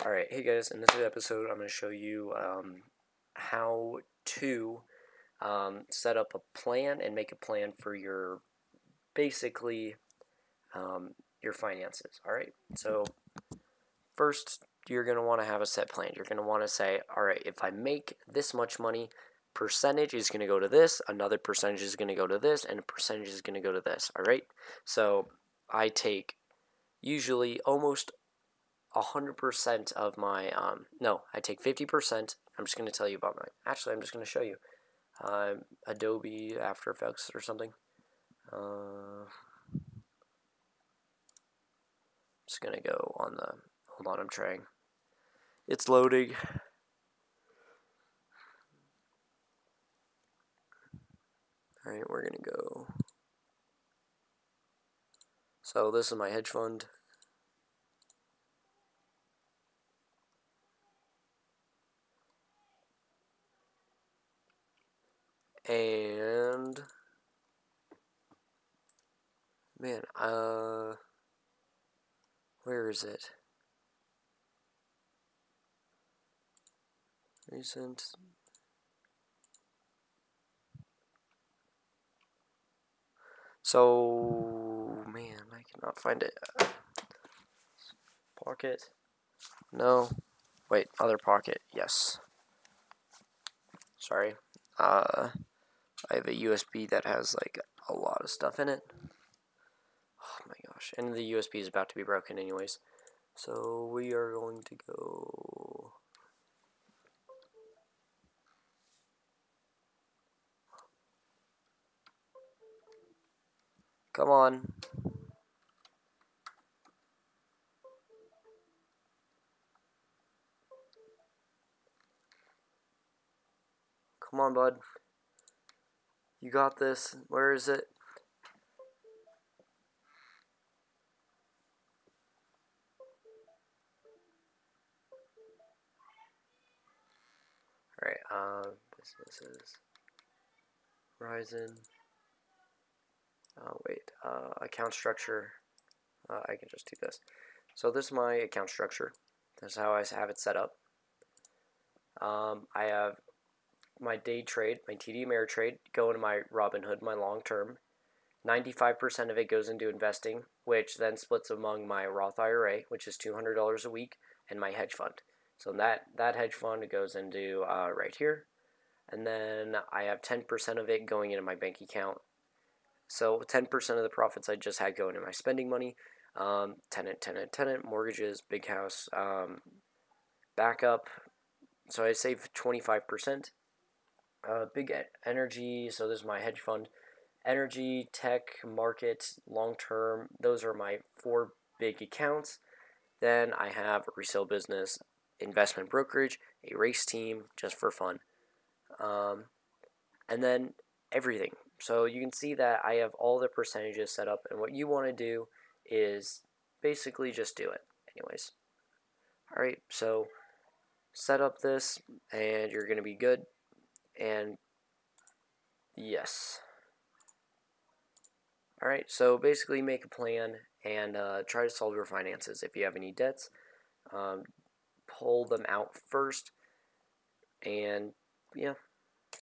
Alright, hey guys, in this episode I'm going to show you how to set up a plan and make a plan for your, basically, your finances. Alright, so first you're going to want to have a set plan. You're going to want to say, alright, if I make this much money, percentage is going to go to this, another percentage is going to go to this, and a percentage is going to go to this. Alright, so I take usually almost 100% of my, no, I take 50%. I'm just going to tell you about actually, I'm just going to show you. Adobe After Effects or something. Just going to go on the, hold on, I'm trying. It's loading. Alright, we're going to go. So this is my hedge fund. And man, where is it? Recent. So man, I cannot find it. Pocket. No. Wait, other pocket. Yes. Sorry. I have a USB that has like a lot of stuff in it. Oh my gosh. And the USB is about to be broken anyways. So we are going to go. Come on. Come on, bud. You got this. Where is it? Alright, businesses. Horizon. Account structure. I can just do this. So this is my account structure. This is how I have it set up. I have my day trade, my TD Ameritrade, go into my Robinhood, my long term. 95% of it goes into investing, which then splits among my Roth IRA, which is $200 a week, and my hedge fund. So that hedge fund goes into right here. And then I have 10% of it going into my bank account. So 10% of the profits I just had going into my spending money. Tenant, mortgages, big house, backup. So I save 25%. Big energy, so this is my hedge fund. Energy, tech, market, long term, those are my 4 big accounts. Then I have a resale business, investment brokerage, a race team, just for fun. And then everything. So you can see that I have all the percentages set up, and what you want to do is basically just do it. Anyways. Alright, so set up this, and you're going to be good. And yes. Alright, so basically make a plan and try to solve your finances. If you have any debts, pull them out first. And yeah.